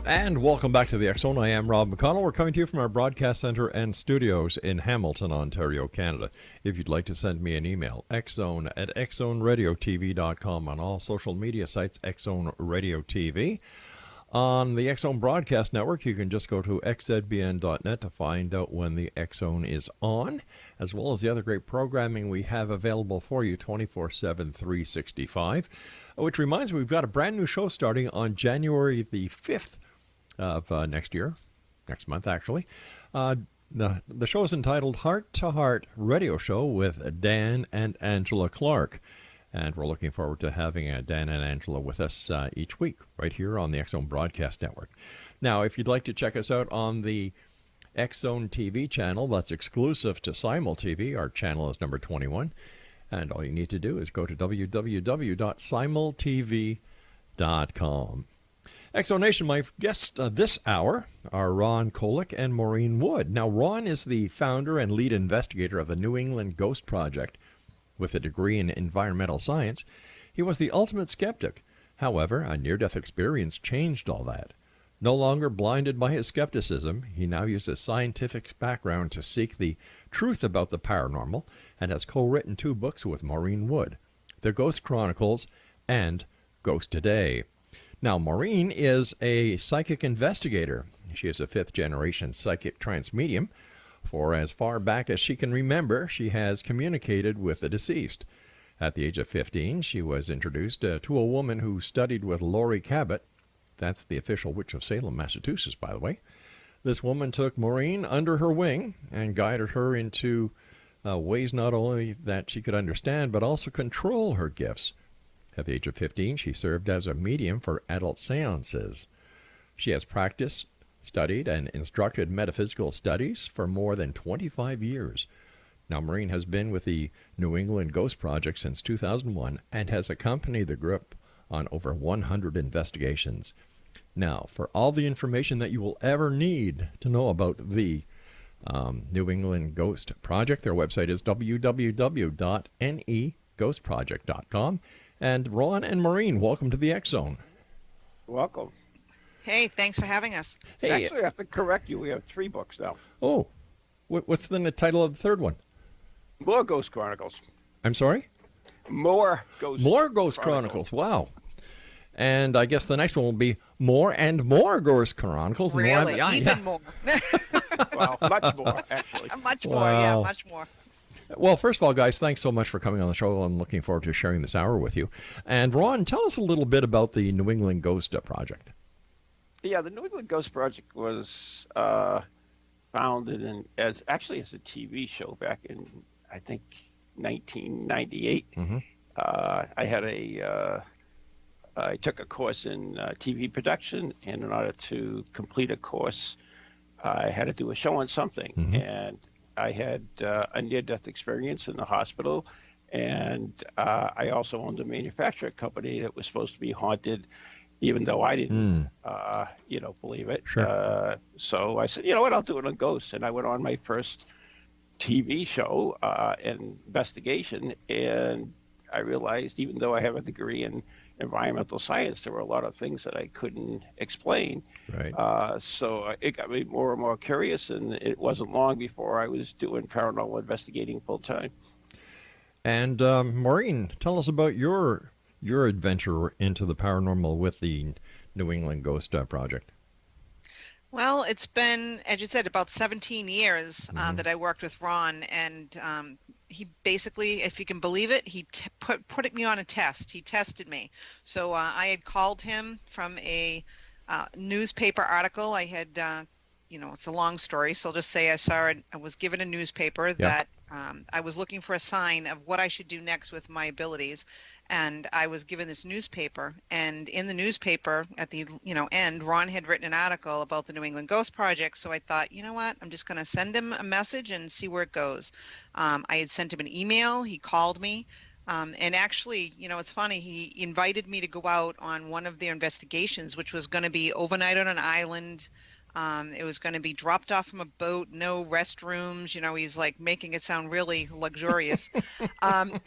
And welcome back to the X Zone. I am Rob McConnell. We're coming to you from our broadcast center and studios in Hamilton, Ontario, Canada. If you'd like to send me an email, xzone@xzoneradiotv.com. On all social media sites, X Zone Radio TV. On the X Zone Broadcast Network, you can just go to xzbn.net to find out when the X Zone is on, as well as the other great programming we have available for you 24/7, 365. Which reminds me, we've got a brand new show starting on January the 5th of next month actually. The show is entitled Heart to Heart Radio Show with Dan and Angela Clark. And we're looking forward to having Dan and Angela with us each week right here on the X Zone Broadcast Network. Now, if you'd like to check us out on the X Zone TV channel, that's exclusive to Simul TV. Our channel is number 21. And all you need to do is go to www.simultv.com. Exonation, my guests this hour are Ron Kolek and Maureen Wood. Now, Ron is the founder and lead investigator of the New England Ghost Project. With a degree in environmental science, he was the ultimate skeptic. However, a near-death experience changed all that. No longer blinded by his skepticism, he now uses scientific background to seek the truth about the paranormal and has co-written 2 books with Maureen Wood, The Ghost Chronicles and Ghost Today. Now, Maureen is a psychic investigator. She is a 5th-generation psychic trance-medium. For as far back as she can remember, she has communicated with the deceased. At the age of 15, she was introduced to a woman who studied with Laurie Cabot. That's the official Witch of Salem, Massachusetts, by the way. This woman took Maureen under her wing and guided her into ways not only that she could understand, but also control her gifts. At the age of 15, she served as a medium for adult séances. She has practiced, studied, and instructed metaphysical studies for more than 25 years. Now, Maureen has been with the New England Ghost Project since 2001 and has accompanied the group on over 100 investigations. Now, for all the information that you will ever need to know about the New England Ghost Project, their website is www.neghostproject.com. And Ron and Maureen, welcome to the X Zone. Welcome. Hey, thanks for having us. Hey. Actually, I have to correct you. We have 3 books now. Oh, what's the title of the 3rd one? More Ghost Chronicles. I'm sorry? More Ghost Chronicles. Wow. And I guess the next one will be More and More Ghost Chronicles. Really? Even more. Well, much more, actually. Much more, yeah, much more. Well, first of all, guys, thanks so much for coming on the show. I'm looking forward to sharing this hour with you. And Ron, tell us a little bit about the New England Ghost Project. Yeah, the New England Ghost Project was founded as a TV show back in, I think, 1998. Mm-hmm. I took a course in TV production, and in order to complete a course, I had to do a show on something. Mm-hmm. And I had a near-death experience in the hospital, and I also owned a manufacturing company that was supposed to be haunted, even though I didn't, believe it. Sure. So I said, you know what, I'll do it on ghosts. And I went on my first TV show, Investigation, and I realized, even though I have a degree in environmental science, there were a lot of things that I couldn't explain. Right. So it got me more and more curious, and it wasn't long before I was doing paranormal investigating full time. And Maureen, tell us about your adventure into the paranormal with the New England Ghost Project. Well, it's been, as you said, about 17 years that I worked with Ron, and he basically, if you can believe it, he put me on a test. He tested me. So I had called him from a newspaper article. I had, it's a long story, so I'll just say I was given a newspaper that I was looking for a sign of what I should do next with my abilities. And I was given this newspaper, and in the newspaper at the end, Ron had written an article about the New England Ghost Project. So I thought, you know what, I'm just going to send him a message and see where it goes. I had sent him an email. He called me. And actually, it's funny, he invited me to go out on one of their investigations, which was going to be overnight on an island It was going to be dropped off from a boat, no restrooms. He's like making it sound really luxurious. Um,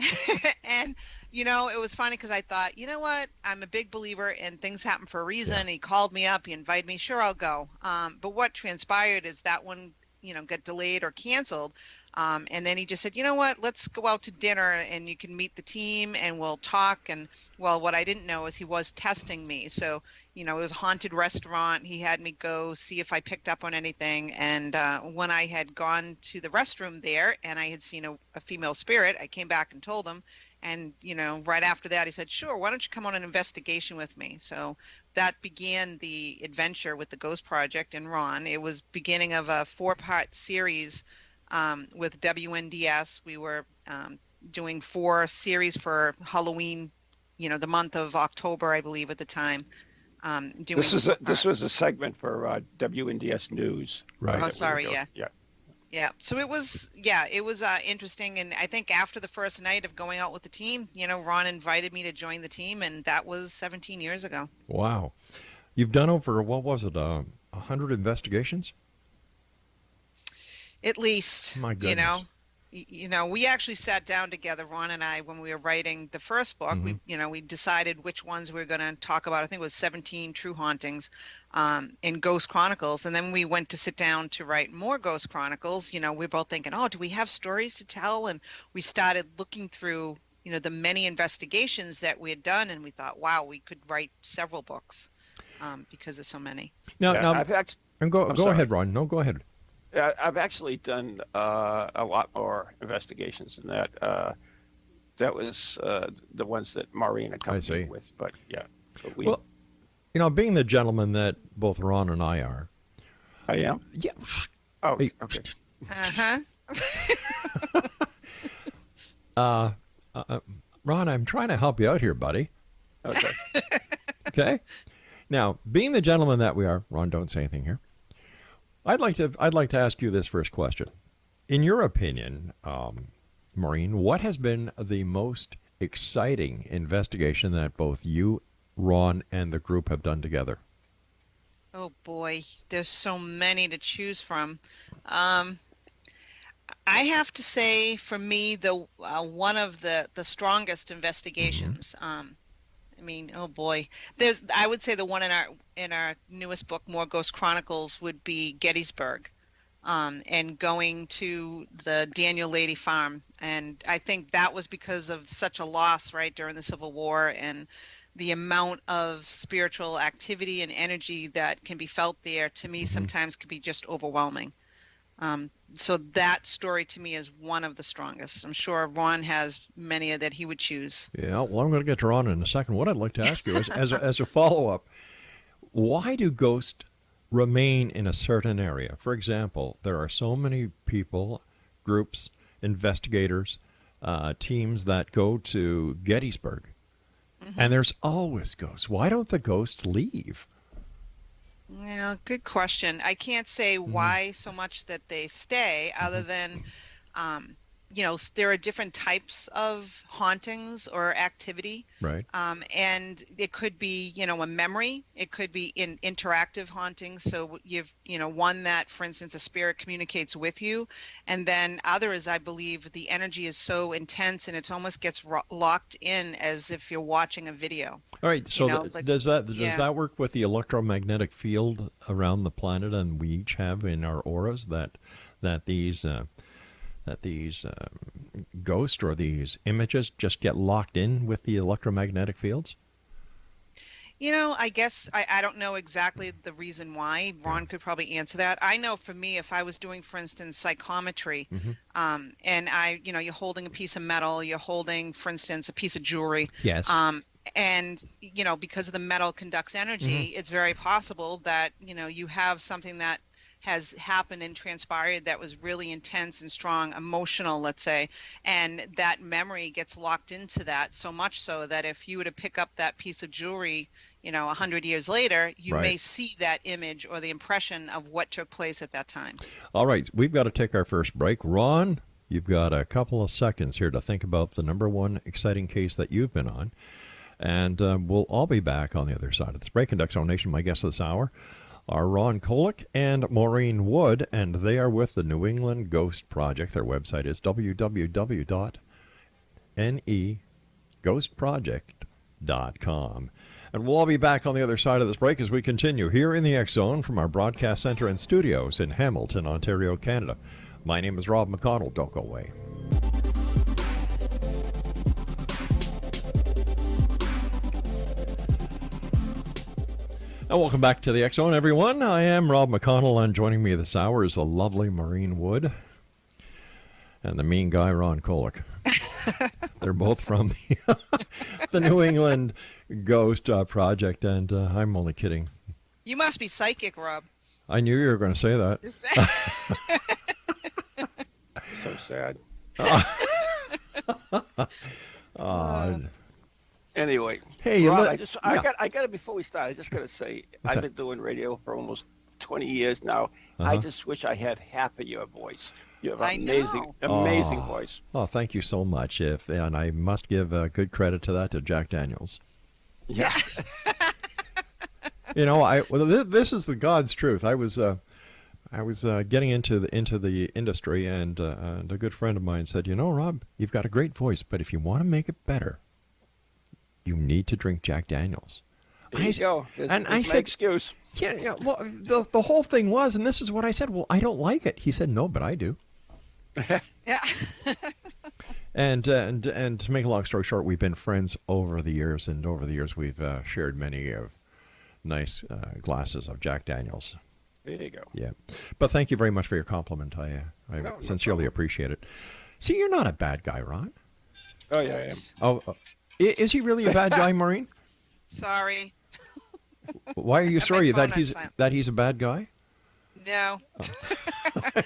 and, it was funny because I thought, you know what? I'm a big believer in things happen for a reason. Yeah. He called me up, he invited me, sure, I'll go. But what transpired is that one, got delayed or canceled. And then he just said, you know what, let's go out to dinner and you can meet the team and we'll talk. And well, what I didn't know is he was testing me. So, it was a haunted restaurant. He had me go see if I picked up on anything. And when I had gone to the restroom there and I had seen a female spirit, I came back and told him. And, right after that, he said, sure, why don't you come on an investigation with me? So that began the adventure with the Ghost Project and Ron. It was beginning of a 4-part series with WNDS. We were doing 4 series for Halloween, the month of October, I believe, at the time. This was a segment for WNDS News. Right. Oh, sorry, yeah. Yeah. Yeah. So it was interesting. And I think after the first night of going out with the team, Ron invited me to join the team, and that was 17 years ago. Wow. You've done over, what was it, 100 investigations? At least. My goodness. We actually sat down together, Ron and I, when we were writing the first book. Mm-hmm. We decided which ones we were going to talk about. I think it was 17 true hauntings in Ghost Chronicles. And then we went to sit down to write more Ghost Chronicles. We were both thinking, oh, do we have stories to tell? And we started looking through, the many investigations that we had done. And we thought, wow, we could write several books because there's so many. Now, Go ahead, Ron. No, go ahead. I've actually done a lot more investigations than that. That was the ones that Maureen accompanied me with. But yeah. Well, being the gentleman that both Ron and I are. I am? Yeah. Oh, hey. Okay. Ron, I'm trying to help you out here, buddy. Okay. Okay? Now, being the gentleman that we are, Ron, don't say anything here. I'd like to ask you this first question. In your opinion, Maureen, what has been the most exciting investigation that both you, Ron, and the group have done together? Oh boy, there's so many to choose from. I have to say, for me, the one of the strongest investigations. Oh boy, I would say the one in our newest book, More Ghost Chronicles, would be Gettysburg, and going to the Daniel Lady Farm. And I think that was because of such a loss, right, during the Civil War, and the amount of spiritual activity and energy that can be felt there, to me, sometimes can be just overwhelming. So that story to me is one of the strongest. I'm sure Ron has many that he would choose. Yeah, well, I'm going to get to Ron in a second. What I'd like to ask you is, as a follow-up, why do ghosts remain in a certain area? For example, there are so many people, groups, investigators, teams that go to Gettysburg, and there's always ghosts. Why don't the ghosts leave? Yeah, good question. I can't say why so much that they stay, other than, there are different types of hauntings or activity. Right. And it could be, a memory. It could be in interactive hauntings. So you've, one that, for instance, a spirit communicates with you. And then others, I believe, the energy is so intense and it almost gets locked in as if you're watching a video. All right. So does that work with the electromagnetic field around the planet, and we each have in our auras that these ghosts or these images just get locked in with the electromagnetic fields? I guess I don't know exactly the reason why. Ron could probably answer that. I know for me, if I was doing, for instance, psychometry, and you're holding a piece of metal, you're holding, for instance, a piece of jewelry. Yes. And, because the metal conducts energy, it's very possible that, you have something that has happened and transpired that was really intense and strong, emotional, let's say, and that memory gets locked into that, so much so that if you were to pick up that piece of jewelry, 100 years later, you may see that image or the impression of what took place at that time. All right, we've got to take our first break. Ron, you've got a couple of seconds here to think about the number one exciting case that you've been on, and we'll all be back on the other side of this break. And Exonation, my guest this hour, are Ron Kolek and Maureen Wood, and they are with the New England Ghost Project. Their website is www.neghostproject.com. And we'll all be back on the other side of this break as we continue here in the X Zone from our broadcast center and studios in Hamilton, Ontario, Canada. My name is Rob McConnell. Don't go away. And welcome back to the X Zone, everyone. I am Rob McConnell, and joining me this hour is the lovely Maureen Wood and the mean guy, Ron Kolek. They're both from the New England Ghost Project, and I'm only kidding. You must be psychic, Rob. I knew you were going to say that. So sad. Anyway, hey, Rob, I got it before we start. I just got to say, I've been doing radio for almost 20 years now. I just wish I had half of your voice. You have an amazing voice. Oh, thank you so much. And I must give good credit to that to Jack Daniels. Yeah. You know, this is the God's truth. I was getting into the industry, and a good friend of mine said, "You know, Rob, you've got a great voice, but if you want to make it better, you need to drink Jack Daniels." There you go. I said, excuse. Yeah. Well, the whole thing was, and this is what I said. Well, I don't like it. He said, "No, but I do." Yeah. And to make a long story short, we've been friends over the years, and over the years we've shared many nice glasses of Jack Daniels. There you go. Yeah, but thank you very much for your compliment. I sincerely appreciate it. See, you're not a bad guy, Ron. Oh yeah, I am. Oh, is he really a bad guy, Maureen? Sorry. Why are you sorry that he's a bad guy? No.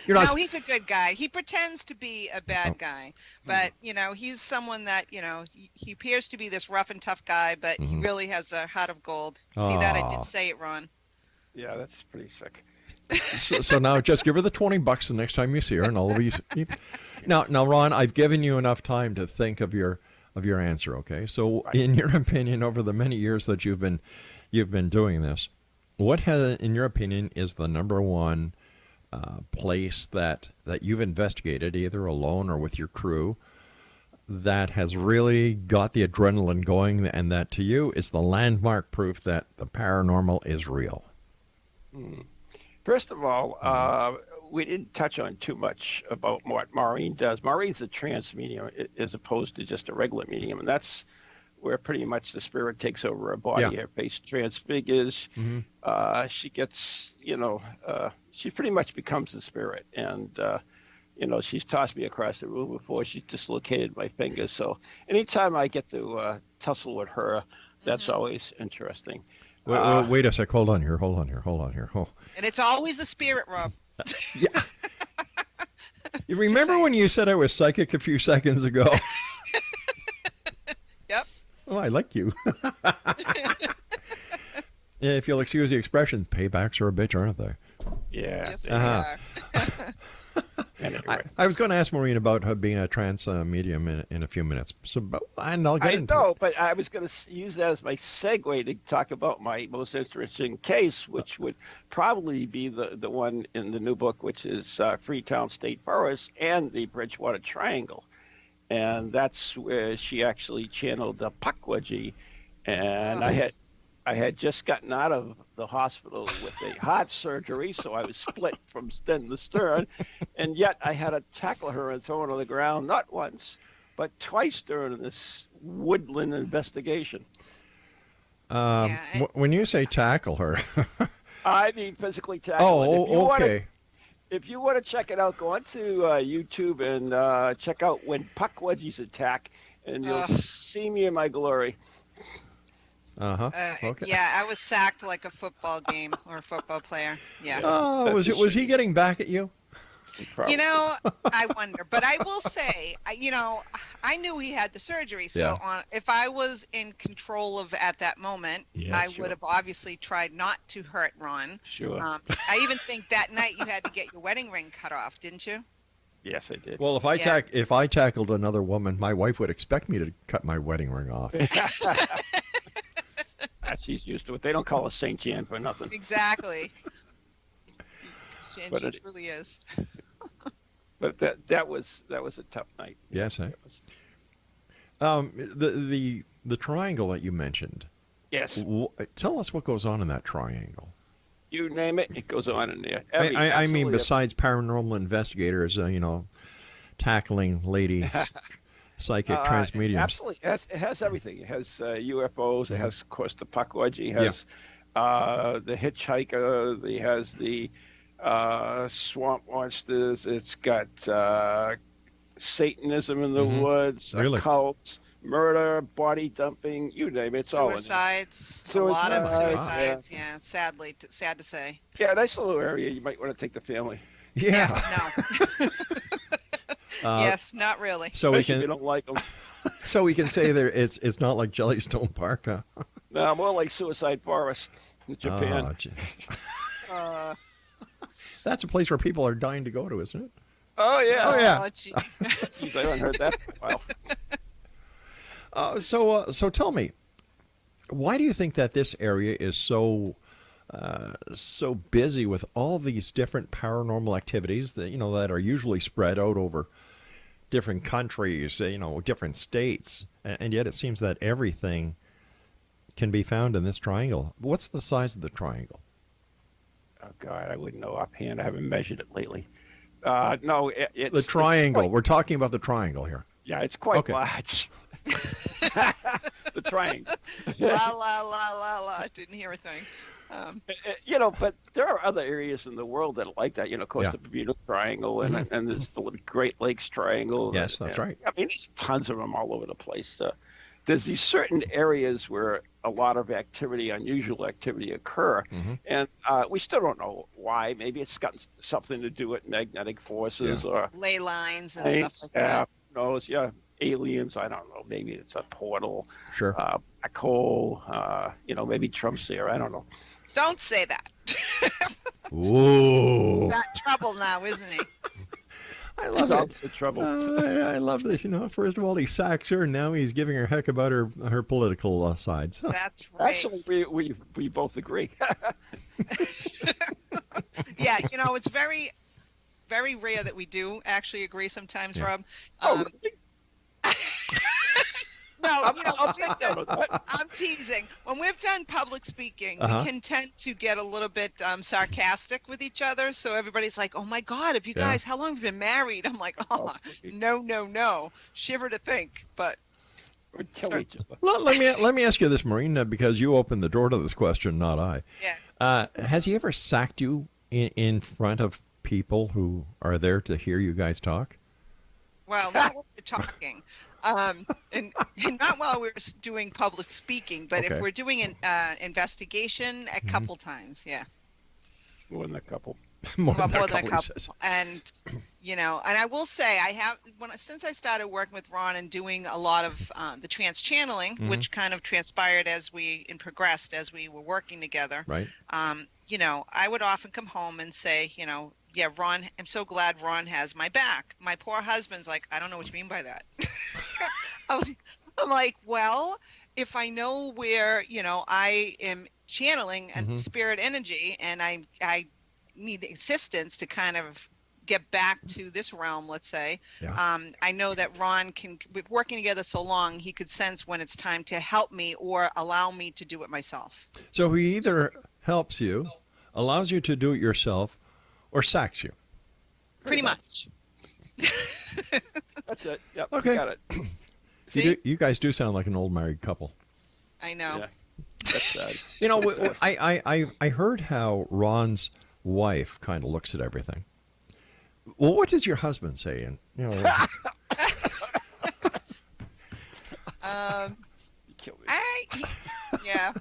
You're not... No, he's a good guy. He pretends to be a bad guy, but he's someone that he appears to be this rough and tough guy, but he really has a heart of gold. See that? I did say it, Ron. Yeah, that's pretty sick. So now just give her the $20 the next time you see her, and all of you. Now, Ron, I've given you enough time to think of your answer. Okay, so in your opinion, over the many years that you've been doing this, what in your opinion, is the number one place that you've investigated, either alone or with your crew, that has really got the adrenaline going, and that to you is the landmark proof that the paranormal is real? First of all, we didn't touch on too much about what Maureen does. Maureen's a trance-medium as opposed to just a regular medium, and that's where pretty much the spirit takes over her body. Her face transfigures. She gets, she pretty much becomes the spirit. And, she's tossed me across the room before. She's dislocated my fingers. So anytime I get to tussle with her, that's always interesting. Wait a sec. Hold on here. Oh. And it's always the spirit, Rob. Yeah. You remember when you said I was psychic a few seconds ago? Yep. Oh, I like you. Yeah, if you'll excuse the expression, paybacks are a bitch, aren't they? Yeah. Yes, they are. Anyway. I was going to ask Maureen about her being a trance medium in a few minutes. And I'll get into it. But I was going to use that as my segue to talk about my most interesting case, which would probably be the one in the new book, which is Freetown State Forest and the Bridgewater Triangle. And that's where she actually channeled the Pukwudgie. And I had just gotten out of the hospital with a heart surgery, so I was split from stem to stern, and yet I had to tackle her and throw her on the ground, not once, but twice during this woodland investigation. When you say tackle her... I mean physically tackle her. Okay. If you want to check it out, go onto YouTube and check out when Pukwudgies attack, and you'll see me in my glory. Okay. Yeah, I was sacked like a football game or a football player. Yeah. Oh, was he getting back at you? Probably. I wonder. But I will say, I knew he had the surgery. So if I was in control of at that moment, I would have obviously tried not to hurt Ron. Sure. I even think that night you had to get your wedding ring cut off, didn't you? Yes, I did. Well, if I tackled another woman, my wife would expect me to cut my wedding ring off. She's used to it. They don't call her St. Jan for nothing. Exactly. And But she it- truly is. But that was a tough night. Yes, It was- the triangle that you mentioned. yes. Tell us what goes on in that triangle. You name it, it goes on in there. I mean, Absolutely. besides paranormal investigators, tackling ladies, psychic trance-mediums. Absolutely, it has everything. It has UFOs. It has, of course, the Pukwudgie. It has the hitchhiker. It has the swamp monsters. It's got Satanism in the woods, Really? occults, murder, body dumping. You name it. It's all in there. Suicides. A lot of Suicides, suicides. Yeah. Sadly, sad to say. Yeah, nice little area. You might want to take the family. Yeah. No. Yes, not really. So we Especially if you can don't like them. so we can say there it's not like Jellystone Park, huh? No, more like Suicide Forest in Japan. Oh, gee. Uh, That's a place where people are dying to go to, isn't it? Oh, yeah. Oh, yeah. gee. Jeez, I haven't heard that for a while. So tell me, why do you think that this area is so busy with all these different paranormal activities that that are usually spread out over different countries, different states, and yet it seems that everything can be found in this triangle? What's the size of the triangle? Oh, God, I wouldn't know offhand. I haven't measured it lately. No, it's The triangle. It's quite, We're talking about the triangle here. yeah, it's quite Okay. large. The triangle. La la la la la. Didn't hear a thing. But there are other areas in the world that are like that. Of course, Yeah. the Bermuda Triangle, and there's the Great Lakes Triangle. Yes, that's right. I mean, there's tons of them all over the place. There's these certain areas where a lot of activity, unusual activity, occur, and we still don't know why. Maybe it's got something to do with magnetic forces or Ley lines and stuff like that. who knows? Yeah, aliens. I don't know. Maybe it's a portal. Sure. Black hole. Maybe Trump's there. I don't know. Don't say that. Ooh. Got trouble now, isn't he? I He's love all it. in trouble. I love this. First of all, he sacks her, and now he's giving her heck about her political sides. Huh. That's right. Actually, we both agree. Yeah, it's very, very rare that we do actually agree sometimes, Yeah. Rob. Oh, really? No, I'll take note of that. I'm teasing. When we've done public speaking, Uh-huh. we can tend to get a little bit sarcastic with each other. So everybody's like, "Oh my God, have you Yeah. guys? How long have you been married?" I'm like, "Oh, no. Shiver to think." But We'd kill Sorry. each other. Well, let me ask you this, Maureen, because you opened the door to this question, not I. yeah, Has he ever sacked you in front of people who are there to hear you guys talk? well, not when we're talking, and not while we're doing public speaking, but Okay. if we're doing an investigation, a couple times, yeah. More than a couple. More Well, than more a than a couple, he couple. says. And and I will say I have since I started working with Ron and doing a lot of the trance channeling, which kind of transpired progressed as we were working together. Right. I would often come home and say, yeah, Ron, I'm so glad Ron has my back. My poor husband's like, I don't know what you mean by that. I'm like, well, if I know where, I am channeling and spirit energy and I need assistance to kind of get back to this realm, let's say. Yeah. I know that Ron we're working together so long, he could sense when it's time to help me or allow me to do it myself. So he either helps you, allows you to do it yourself, or sacks you. Pretty much. That's it. Yep. Okay. You got it. See? You guys do sound like an old married couple. I know. Yeah. That's sad. I heard how Ron's wife kind of looks at everything. Well, what does your husband say? And You killed me. Yeah.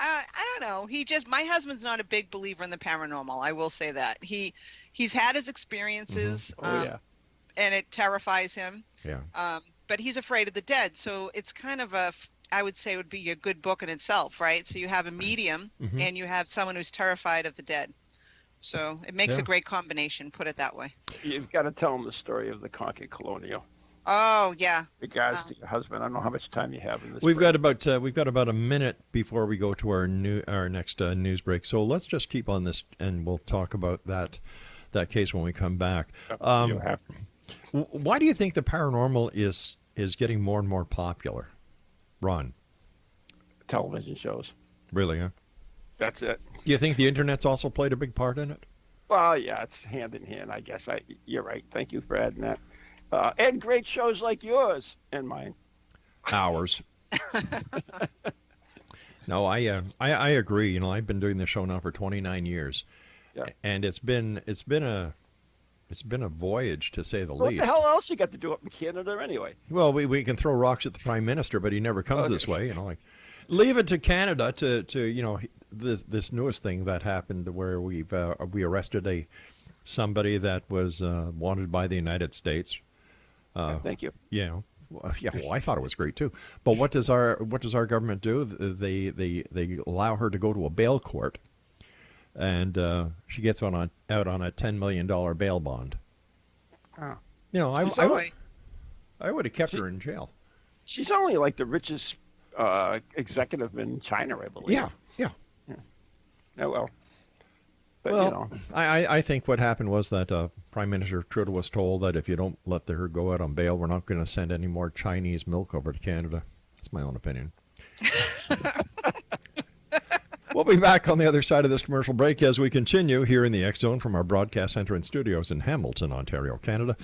I don't know. My husband's not a big believer in the paranormal. I will say that. He's had his experiences, Oh, yeah. and it terrifies him. yeah. But he's afraid of the dead. So it's kind of I would say would be a good book in itself, right? So you have a medium and you have someone who's terrified of the dead. So it makes Yeah. a great combination, put it that way. You've got to tell them the story of the Concord Colonial. Oh, yeah. Regards to your husband. I don't know how much time you have in this. We've got about a minute before we go to our next news break. So let's just keep on this, and we'll talk about that case when we come back. You have to. Why do you think the paranormal is getting more and more popular, Ron? Television shows. Really, huh? That's it. Do you think the internet's also played a big part in it? Well, yeah, it's hand in hand, I guess. You're right. Thank you for adding that. And great shows like yours and mine. Ours. No, I agree. You know, I've been doing this show now for 29 years, and it's been a voyage, to say the least. What the hell else you got to do up in Canada anyway? Well, we can throw rocks at the Prime Minister, but he never comes this way. You know, like leave it to Canada to you know this newest thing that happened where we arrested somebody that was wanted by the United States. Thank you. You know, well, I thought it was great too. But what does our government do? They allow her to go to a bail court, and she gets out on a $10 million bail bond. Oh. You know, I would have kept her in jail. She's only like the richest executive in China, I believe. Yeah. Oh, well. But, Well, you know. I think what happened was that Prime Minister Trudeau was told that if you don't let her go out on bail, we're not going to send any more Chinese milk over to Canada. That's my own opinion. We'll be back on the other side of this commercial break as we continue here in the X Zone from our broadcast center and studios in Hamilton, Ontario, Canada.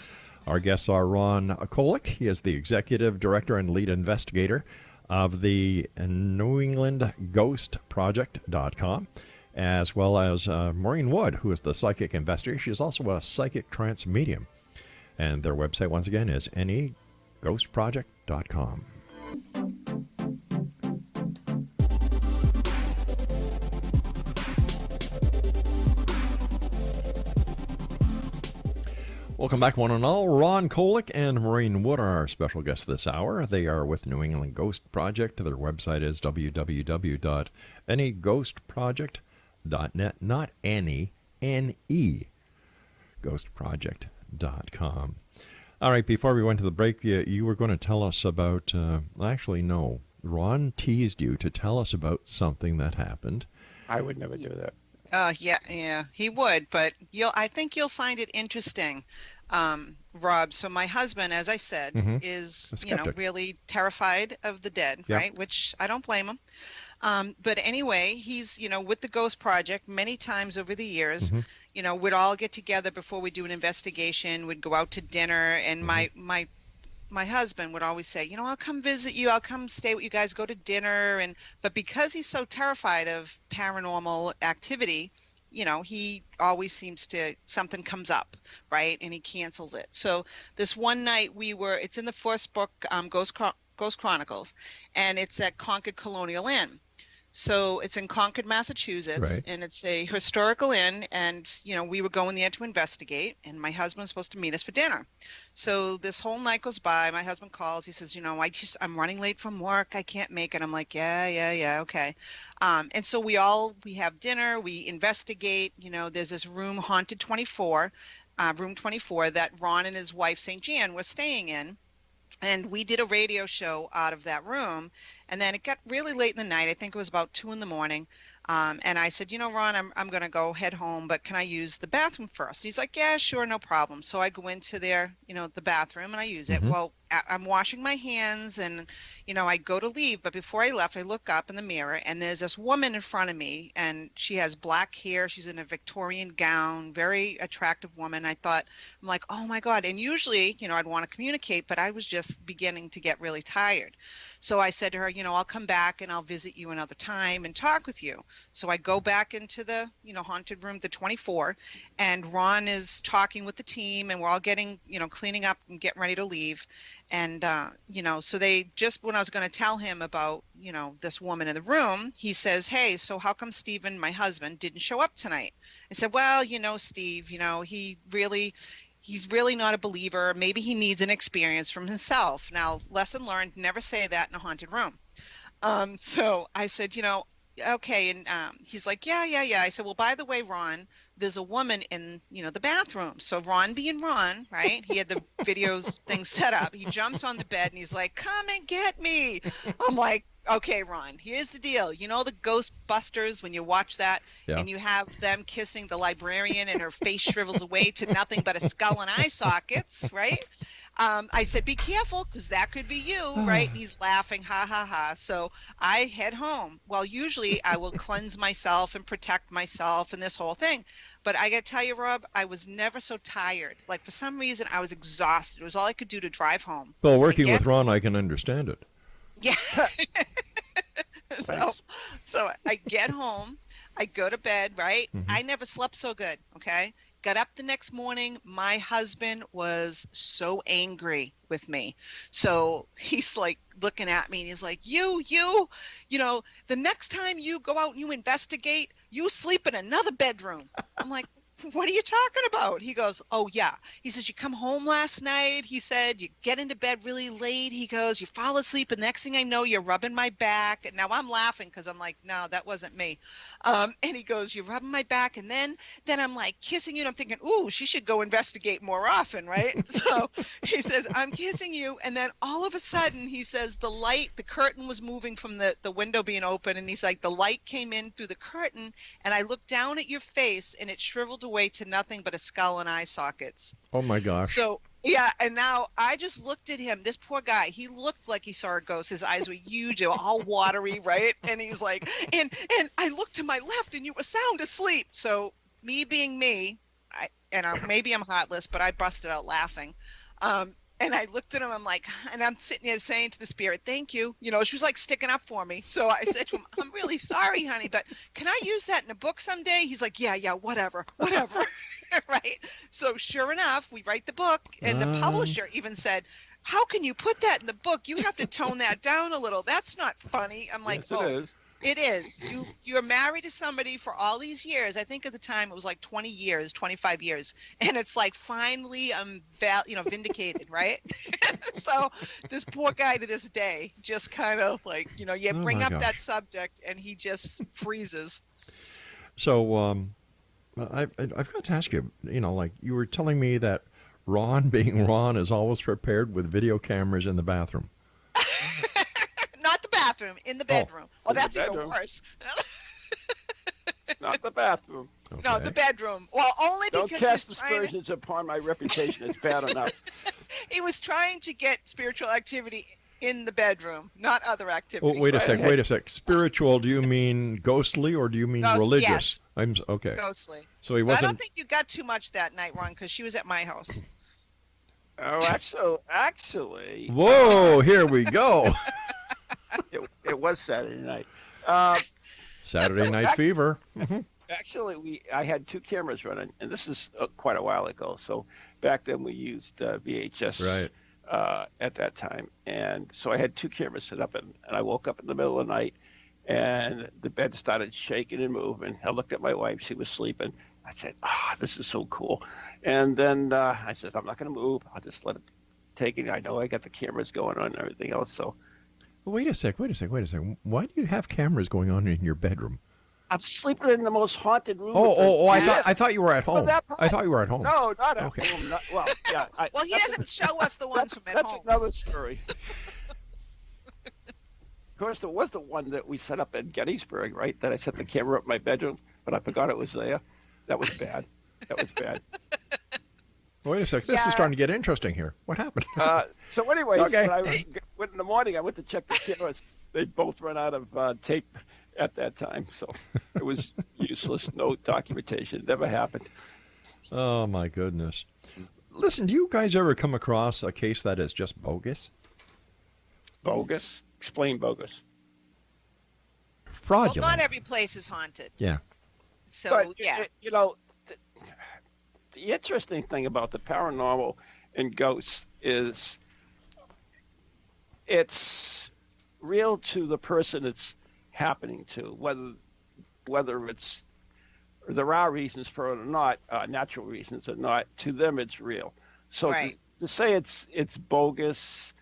Our guests are Ron Kolek. He is the executive director and lead investigator of the New England Ghost Project.com, as well as Maureen Wood, who is the psychic investigator. She is also a psychic trance-medium. And their website, once again, is neghostproject.com. Welcome back, one and all. Ron Kolek and Maureen Wood are our special guests this hour. They are with New England Ghost Project. Their website is www.neghostproject.net, not any, N-E, ghostproject.com. All right, before we went to the break, you were going to tell us about, actually, no, Ron teased you to tell us about something that happened. I would never do that. Yeah, he would, but I think you'll find it interesting, Rob. So my husband, as I said, is really terrified of the dead, right? Which I don't blame him. But anyway, he's with the Ghost Project many times over the years. We'd all get together before we do an investigation. We'd go out to dinner, and my husband would always say, I'll come visit you. I'll come stay with you guys, go to dinner. But because he's so terrified of paranormal activity, he always seems to, something comes up, right? And he cancels it. So this one night it's in the first book, Ghost Chronicles, and it's at Concord Colonial Inn. So it's in Concord, Massachusetts, right. And it's a historical inn. And, we were going there to investigate, and my husband was supposed to meet us for dinner. So this whole night goes by. My husband calls. He says, I'm running late from work. I can't make it. I'm like, yeah, okay. And so we have dinner. We investigate. There's this room, Haunted 24, room 24, that Ron and his wife, St. Jan, were staying in. And we did a radio show out of that room. And then it got really late in the night. I think it was about 2 a.m. And I said, Ron, I'm going to head home, but can I use the bathroom first? He's like, yeah, sure, no problem. So I go into the bathroom and I use it. Well, I'm washing my hands and, I go to leave. But before I left, I look up in the mirror and there's this woman in front of me, and she has black hair. She's in a Victorian gown, very attractive woman. I'm like, oh my God. And usually, I'd want to communicate, but I was just beginning to get really tired. So I said to her, I'll come back and I'll visit you another time and talk with you. So I go back into the, haunted room, the 24, and Ron is talking with the team, and we're all getting, cleaning up and getting ready to leave. And, so they just, when I was going to tell him about, this woman in the room, he says, hey, so how come Stephen, my husband, didn't show up tonight? I said, well, Steve, he's really not a believer. Maybe he needs an experience from himself. Now, lesson learned, never say that in a haunted room. So I said, okay. And he's like, yeah, yeah, yeah. I said, well, by the way, Ron, there's a woman in, the bathroom. So Ron being Ron, right? He had the videos thing set up. He jumps on the bed and he's like, come and get me. I'm like, okay, Ron, here's the deal. You know the Ghostbusters when you watch that Yeah. and you have them kissing the librarian and her face shrivels away to nothing but a skull and eye sockets, right? I said, be careful because that could be you, right? And he's laughing, ha, ha, ha. So I head home. Well, usually I will cleanse myself and protect myself and this whole thing. But I got to tell you, Rob, I was never so tired. Like for some reason, I was exhausted. It was all I could do to drive home. Well, working with Ron, I can understand it. Yeah. So I get home, I go to bed, right? Mm-hmm. I never slept so good, okay? Got up the next morning, my husband was so angry with me. So he's like looking at me and he's like, you know, the next time you go out and you investigate, you sleep in another bedroom. I'm like, what are you talking about? He goes, oh, yeah. He says, you come home last night. He said, you get into bed really late. He goes, you fall asleep. And next thing I know, you're rubbing my back. And now I'm laughing because I'm like, no, that wasn't me. And he goes, you're rubbing my back. And then I'm like kissing you. And I'm thinking, ooh, she should go investigate more often, right? So he says, I'm kissing you. And then all of a sudden, he says, the curtain was moving from the window being open. And he's like, the light came in through the curtain. And I looked down at your face and it shriveled away to nothing but a skull and eye sockets. Oh my gosh. So yeah, and now I just looked at him. This poor guy, he looked like he saw a ghost. His eyes were huge, they were all watery, right? And he's like, and I looked to my left and you were sound asleep. So me being me, maybe I'm heartless, but I busted out laughing. And I looked at him, I'm like, and I'm sitting there saying to the spirit, thank you. You know, she was like sticking up for me. So I said to him, I'm really sorry, honey, but can I use that in a book someday? He's like, yeah, whatever. Right? So sure enough, we write the book and the publisher even said, how can you put that in the book? You have to tone that down a little. That's not funny. I'm like, yes, it is. It is. You're married to somebody for all these years. I think at the time it was like 20 years, 25 years. And it's like finally I'm vindicated, right? So this poor guy to this day just kind of like, you bring up that subject and he just freezes. So I've got to ask you, like you were telling me that Ron, being Ron, is always prepared with video cameras in the bathroom. Not the bathroom, in the bedroom. Oh, that's even worse. Not the bathroom. Okay. No, the bedroom. Well, only Don't because cast aspersions upon my reputation. It's bad enough. He was trying to get spiritual activity in the bedroom, not other activities. Oh, wait a sec. Spiritual, do you mean ghostly or do you mean religious? Yes. Okay. Ghostly. So he wasn't. I don't think you got too much that night, Ron, because she was at my house. Oh, actually. Whoa, here we go. It was Saturday night. Saturday Night Fever. Mm-hmm. Actually, I had two cameras running, and this is quite a while ago. So back then we used VHS Right. at that time. And so I had two cameras set up, and I woke up in the middle of the night, and the bed started shaking and moving. I looked at my wife. She was sleeping. I said, this is so cool. And then I said, I'm not going to move. I'll just let it take it. I know I got the cameras going on and everything else. So Wait a sec. Why do you have cameras going on in your bedroom? I'm sleeping in the most haunted room. I thought you were at home. I thought you were at home. No, not at Okay. home. Well, yeah. Well, he doesn't show us the ones from at That's home. another story. Of course, there was the one that we set up in Gettysburg, right? That I set the camera up in my bedroom, but I forgot it was there. That was bad. Wait a sec. This is starting to get interesting here. What happened? So anyways, Okay. when I went in the morning, I went to check the cameras. They both ran out of tape at that time, so it was useless. No documentation. It never happened. Oh, my goodness. Listen, do you guys ever come across a case that is just bogus? Bogus? Explain bogus. Fraudulent. Well, not every place is haunted. Yeah. So, But, yeah. The interesting thing about the paranormal and ghosts is it's real to the person it's happening to, whether it's there are reasons for it or not, natural reasons or not. To them, it's real. So Right. to say it's bogus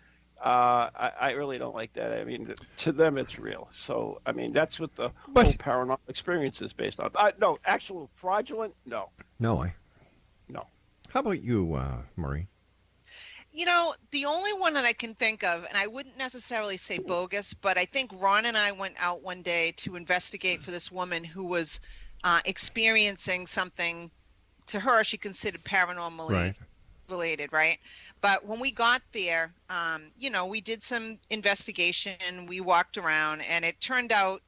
I really don't like that. I mean, to them, it's real. So, I mean, that's what the whole But paranormal experience is based on. No, actual fraudulent, no, no, no. how about you, Maureen? The only one that I can think of, and I wouldn't necessarily say bogus, but I think Ron and I went out one day to investigate for this woman who was experiencing something to her she considered paranormally Right. related, right? But when we got there, we did some investigation, we walked around, and it turned out,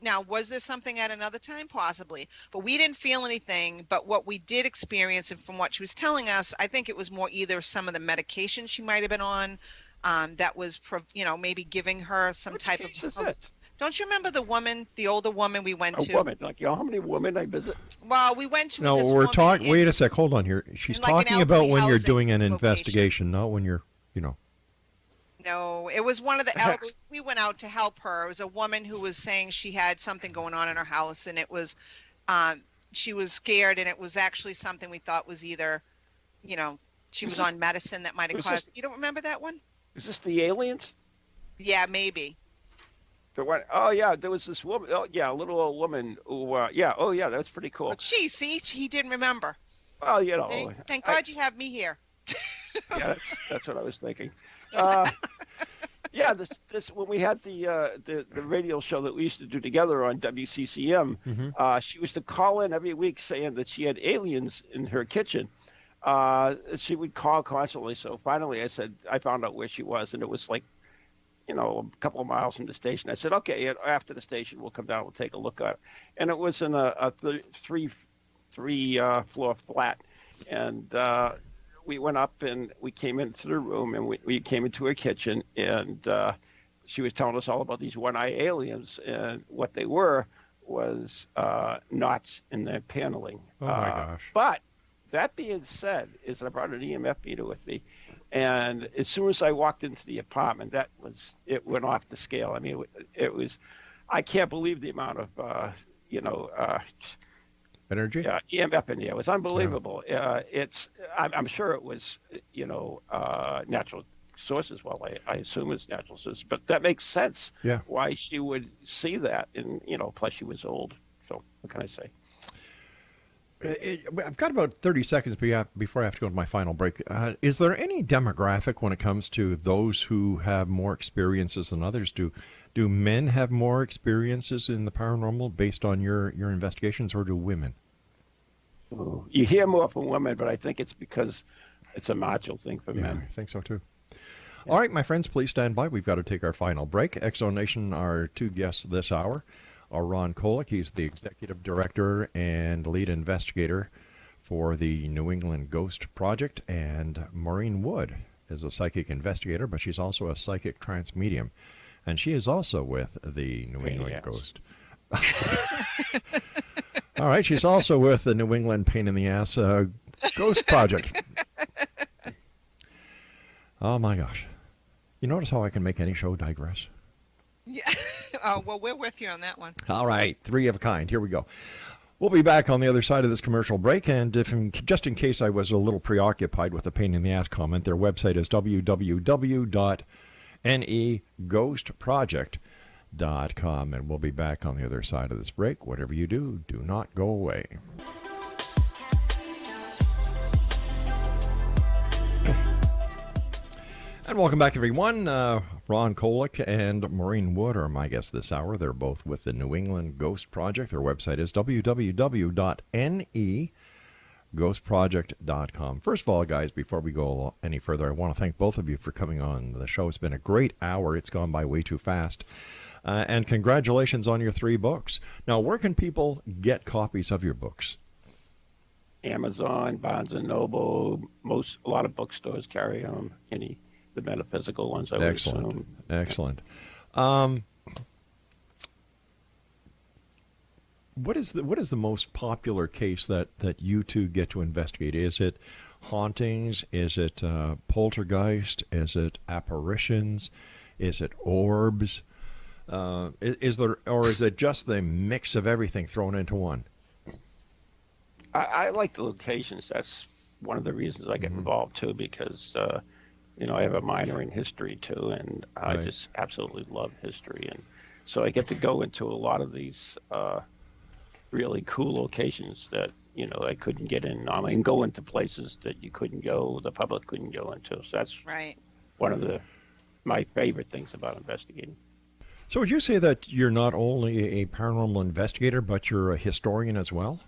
now was there something at another time? Possibly, but we didn't feel anything. But what we did experience, and from what she was telling us, I think it was more either some of the medication she might have been on, that was, maybe giving her some Which type case of. is this? Don't you remember the older woman we went A to? woman, like, how many women I visit? Well, we went to No, this we're woman talking. in- Wait a sec. Hold on here. She's in like an talking about elderly when you're housing doing an location. investigation, not when you're, No, it was one of the elderly. We went out to help her. It was a woman who was saying she had something going on in her house, and it was, she was scared, and it was actually something we thought was either, she was on medicine that might have caused. You don't remember that one? Is this the aliens? Yeah, maybe. The one, oh yeah, there was this woman. Oh yeah, a little old woman who, yeah, oh yeah, that's pretty cool. But he didn't remember. Well, Thank God you have me here. Yeah, that's what I was thinking. Yeah, this when we had the radio show that we used to do together on WCCM, she used to call in every week saying that she had aliens in her kitchen. She would call constantly. So finally, I found out where she was, and it was like, a couple of miles from the station. I said, okay, after the station, we'll come down, we'll take a look at it. And it was in a three floor flat, and we went up and we came into the room, and we came into her kitchen, and she was telling us all about these one-eye aliens, and what they were was knots in their paneling. Oh my gosh. But that being said, I brought an EMF meter with me, and as soon as I walked into the apartment, it went off the scale. I mean, it was, I can't believe the amount of Energy? EMF in there. It was unbelievable. I'm sure it was, natural sources. Well, I assume it's natural sources, but that makes sense. Yeah. Why she would see that, and plus she was old. So what can I say? I've got about 30 seconds before I have to go to my final break. Is there any demographic when it comes to those who have more experiences than others? Do men have more experiences in the paranormal based on your investigations, or do women? Ooh, you hear more from women, but I think it's because it's a macho thing for Yeah, men. I think so too. All right, my friends, please stand by. We've got to take our final break. Exonation, our two guests this hour are Ron Kolek. He's the executive director and lead investigator for the New England Ghost Project, and Maureen Wood is a psychic investigator, but she's also a psychic trance-medium, and she is also with the New England Ghost. All right, she's also with the New England Pain in the Ass Ghost Project. Oh my gosh. You notice how I can make any show digress? Yeah. Oh, well, we're with you on that one. All right, three of a kind. Here we go. We'll be back on the other side of this commercial break, and just in case I was a little preoccupied with the pain in the ass comment, their website is www.neghostproject.com, and we'll be back on the other side of this break. Whatever you do, do not go away. And welcome back, everyone. Ron Kolek and Maureen Wood are my guests this hour. They're both with the New England Ghost Project. Their website is www.neghostproject.com. First of all, guys, before we go any further, I want to thank both of you for coming on the show. It's been a great hour. It's gone by way too fast. And congratulations on your 3 books. Now, where can people get copies of your books? Amazon, Barnes and Noble, a lot of bookstores carry them. The metaphysical ones, I would assume. Excellent. What is the most popular case that you two get to investigate? Is it hauntings? Is it poltergeist? Is it apparitions? Is it orbs? Is it just the mix of everything thrown into one? I like the locations. That's one of the reasons I get involved too, because I have a minor in history too, and I Right. just absolutely love history, and so I get to go into a lot of these really cool locations that I couldn't get in normally, and go into places that you couldn't go, the public couldn't go into. So that's Right. one of my favorite things about investigating. So would you say that you're not only a paranormal investigator, but you're a historian as well?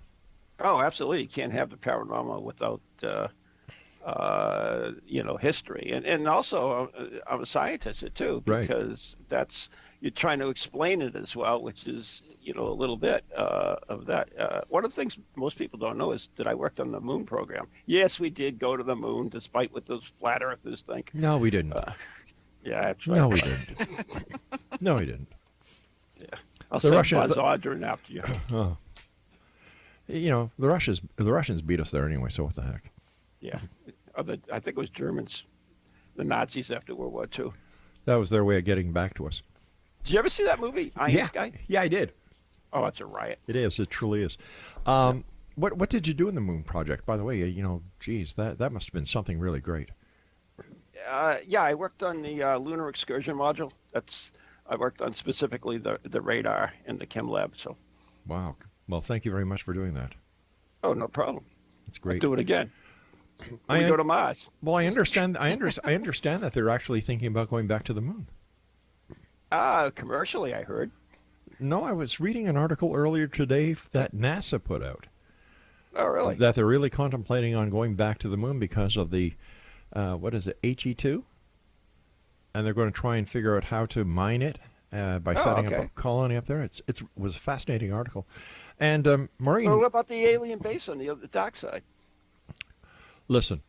Oh, absolutely. You can't have the paranormal without history, and also I'm a scientist too, Right. because you're trying to explain it as well, which is a little bit of that. One of the things most people don't know is that I worked on the moon program. Yes, we did go to the moon, despite what those flat earthers think. No, we didn't. Yeah, that's right. No, we didn't. No, we didn't. Yeah, I'll The send Russian- Buzz Aldrin after you. Oh. The Russians beat us there anyway, so what the heck? Yeah, I think it was Germans, the Nazis after World War II. That was their way of getting back to us. Did you ever see that movie, Iron Sky? Yeah, I did. Oh, it's a riot. It is. It truly is. What did you do in the moon project? By the way, geez, that must have been something really great. Yeah, I worked on the lunar excursion module. I worked on specifically the radar and the chem lab. So, Wow. Well, thank you very much for doing that. oh, no problem. It's great. Do it again. I We go to Mars. Well, I understand. I understand that they're actually thinking about going back to the moon. Commercially, I heard. No, I was reading an article earlier today that NASA put out Oh, really? that they're really contemplating on going back to the moon because of the what is it, HE2, and they're going to try and figure out how to mine it by setting up okay. a colony up there. It was a fascinating article, and Maureen, Well, what about the alien base on the dark side? listen,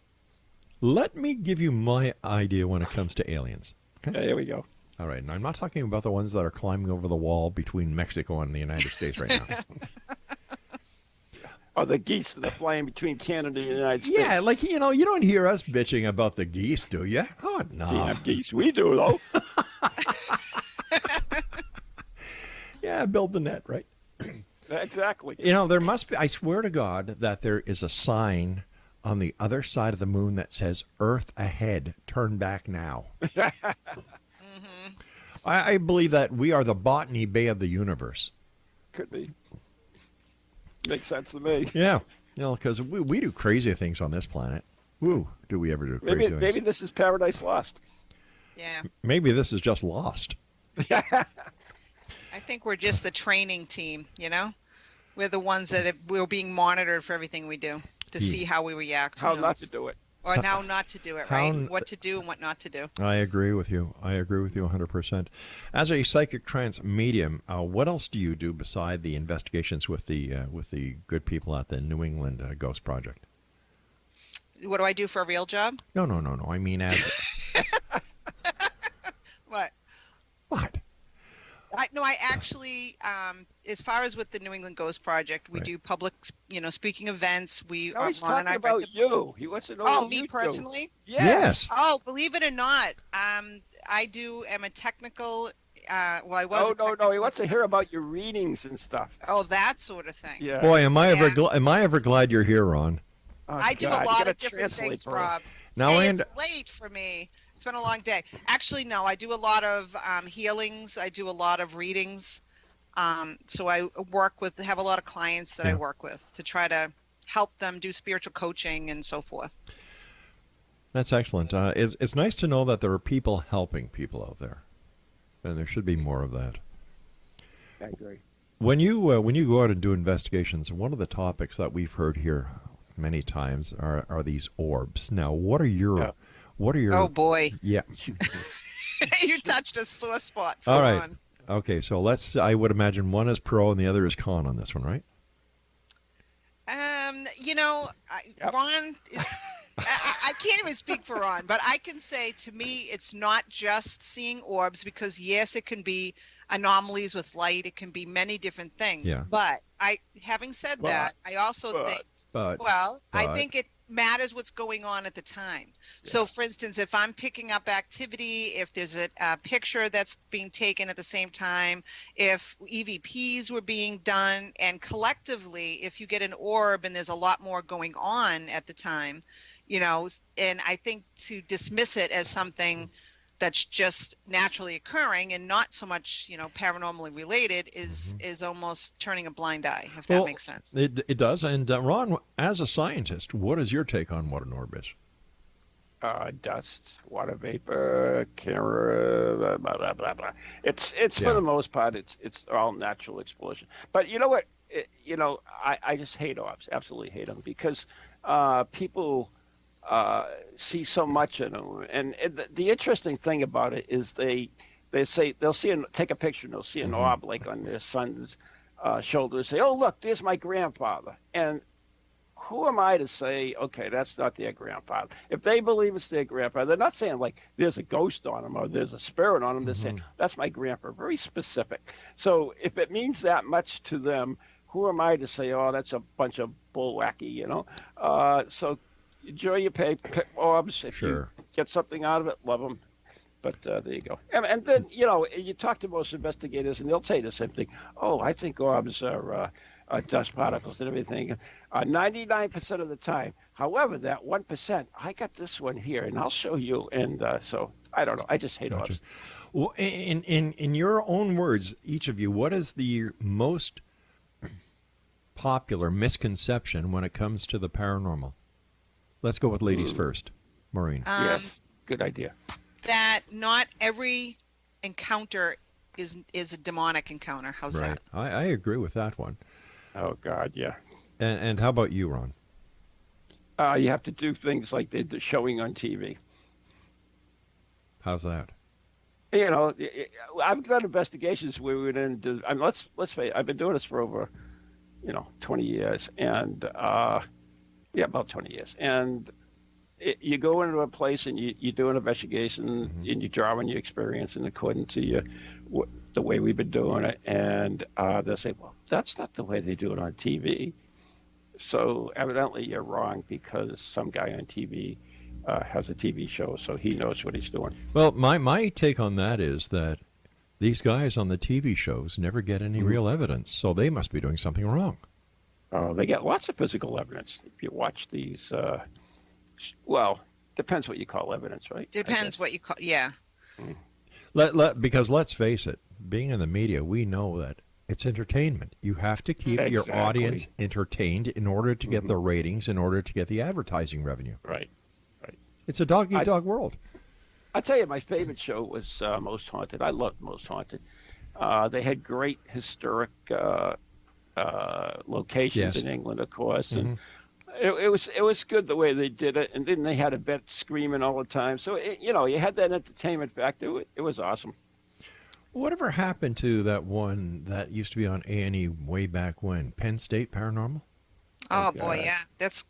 let me give you my idea when it comes to aliens. Okay? Yeah, there we go. All right, and I'm not talking about the ones that are climbing over the wall between Mexico and the United States right now. Or the geese that are flying between Canada and the United States. Yeah, like, you don't hear us bitching about the geese, do you? Oh, no. Damn geese. We do, though. Yeah, build the net, right? Exactly. There must be, I swear to God, that there is a sign on the other side of the moon that says, Earth ahead, turn back now. I believe that we are the Botany Bay of the universe. Could be. Makes sense to me. Yeah, because we do crazy things on this planet. Woo, do we ever do crazy Maybe, things? maybe this is Paradise Lost. Yeah. Maybe this is just lost. I think we're just the training team, We're the ones that we're being monitored for everything we do to Yeah. see how we react. Who How not knows? to do it. Or how not to do it, How right? What to do and what not to do. I agree with you. 100%. As a psychic trance medium, what else do you do beside the investigations with the good people at the New England Ghost Project? What do I do for a real job? No. I mean, as What? what? I actually, as far as with the New England Ghost Project, we Right. do public, speaking events. We No, he's Ron and talking I write about the- you. He wants to know Oh, what me you do. personally? Yes. Oh, believe it or not, am a technical. Well, I was. Oh, a no. He technical- wants to hear about your readings and stuff. Oh, that sort of thing. Yeah. Boy, am I ever Yeah. am I ever glad you're here, Ron? Oh, I do God, a you lot gotta of different translate things, for us. Rob. Now Hey, I it's und- late for me. It's been a long day. Actually, no, I do a lot of healings. I do a lot of readings. So I have a lot of clients that I Yeah. work with to try to help them do spiritual coaching and so forth. That's excellent. It's nice to know that there are people helping people out there, and there should be more of that. I agree. When you go out and do investigations, one of the topics that we've heard here many times are these orbs. Now, what are your Oh boy, yeah? you touched a sore spot. For All right. Ron. Okay, so I would imagine one is pro and the other is con on this one, right? Yep. Ron. I can't even speak for Ron, but I can say to me, it's not just seeing orbs because yes, it can be anomalies with light. It can be many different things. Yeah. But having said that, I also think, But I think it matters what's going on at the time. So for instance, if I'm picking up activity, if there's a picture that's being taken at the same time, if EVPs were being done, and collectively, if you get an orb and there's a lot more going on at the time, and I think to dismiss it as something that's just naturally occurring and not so much, paranormally related is almost turning a blind eye, if that makes sense. It does. And Ron, as a scientist, what is your take on what an orb is? Dust, water vapor, camera, blah blah blah blah. It's for the most part, it's all natural explosion. But you know what? I just hate orbs. Absolutely hate them because people see so much in them. And the interesting thing about it is they say they'll take a picture and they'll see an orb like on their son's shoulder and say, "Oh look, there's my grandfather." And who am I to say, okay, that's not their grandfather? If they believe it's their grandfather, they're not saying like there's a ghost on them or there's a spirit on them. They're saying that's my grandpa. Very specific. So if it means that much to them, who am I to say, oh, that's a bunch of bull wacky, So enjoy your orbs. If you get something out of it, love them. But there you go. And then, you talk to most investigators and they'll tell you the same thing. Oh, I think orbs are dust particles and everything. 99% of the time. However, that 1%, I got this one here, and I'll show you. And so I don't know. I just hate orbs. Well, in your own words, each of you, what is the most popular misconception when it comes to the paranormal? Let's go with ladies first. Maureen. Yes, good idea. That not every encounter is a demonic encounter. How's that? I agree with that one. Oh, God, yeah. And how about you, Ron? You have to do things like they're showing on TV. How's that? I've done investigations where we didn't do. I mean, let's face it. I've been doing this for over, 20 years, and about 20 years. And you go into a place and you do an investigation and you draw on your experience and according to the way we've been doing it, and they'll say, well, that's not the way they do it on TV. So evidently you're wrong because some guy on TV has a TV show, so he knows what he's doing. Well, my take on that is that these guys on the TV shows never get any real evidence, so they must be doing something wrong. They get lots of physical evidence. If you watch these, well, depends what you call evidence, right? Depends what you call, yeah. Because let's face it, being in the media, we know that it's entertainment. You have to keep your audience entertained in order to get the ratings, in order to get the advertising revenue. Right. It's a dog-eat-dog world. I'll tell you, my favorite show was Most Haunted. I loved Most Haunted. They had great historic locations in England, of course, and it was good the way they did it. And then they had a vet screaming all the time. So you had that entertainment factor. It was awesome. Whatever happened to that one that used to be on A&E way back when? Penn State Paranormal? Oh boy, yeah. It's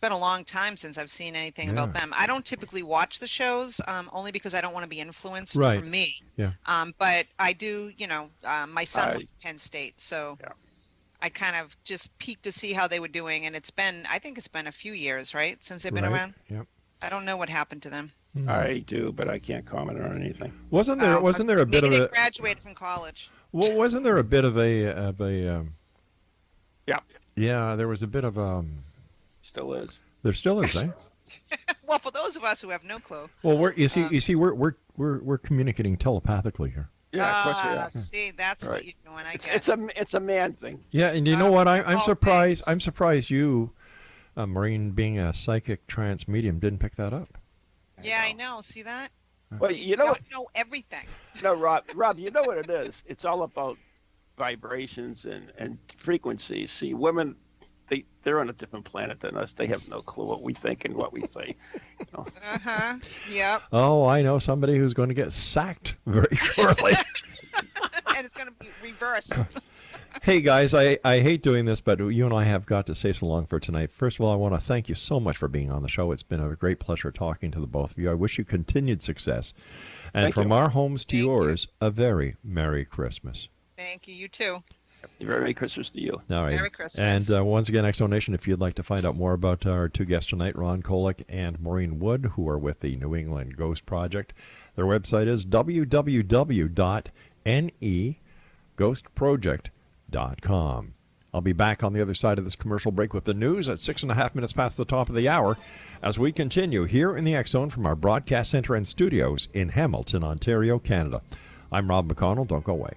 been a long time since I've seen anything about them. I don't typically watch the shows, only because I don't want to be influenced from me. Yeah. But I do, my son went to Penn State, so I kind of just peeked to see how they were doing, and I think it's been a few years, right, since they've been around? Yep. I don't know what happened to them. I do, but I can't comment on anything. Wasn't there a bit of a graduated from college? Well, wasn't there a bit of a Yeah, there was a bit of still is. There still is, eh? Well, for those of us who have no clue. Well, we're communicating telepathically here. Yeah, of course we are. See, that's what you're doing. I guess it's a man thing. Yeah, and you know what? I'm surprised. I'm surprised you, Maureen, being a psychic trance medium, didn't pick that up. Yeah, I know. See that? Well, you know, know everything. No, Rob, you know what it is? It's all about vibrations and frequencies. See, women, they're on a different planet than us. They have no clue what we think and what we say. Yep. Oh, I know somebody who's going to get sacked very shortly. And it's going to be reversed. Hey, guys, I hate doing this, but you and I have got to say so long for tonight. First of all, I want to thank you so much for being on the show. It's been a great pleasure talking to the both of you. I wish you continued success. And from our homes to yours, a very Merry Christmas. Thank you. You too. Merry Christmas to you. All right. Merry Christmas. And once again, Exonation, if you'd like to find out more about our two guests tonight, Ron Kolek and Maureen Wood, who are with the New England Ghost Project, their website is www.neghostproject.com. I'll be back on the other side of this commercial break with the news at 6.5 minutes past the top of the hour as we continue here in the X Zone from our broadcast center and studios in Hamilton, Ontario, Canada. I'm Rob McConnell. Don't go away.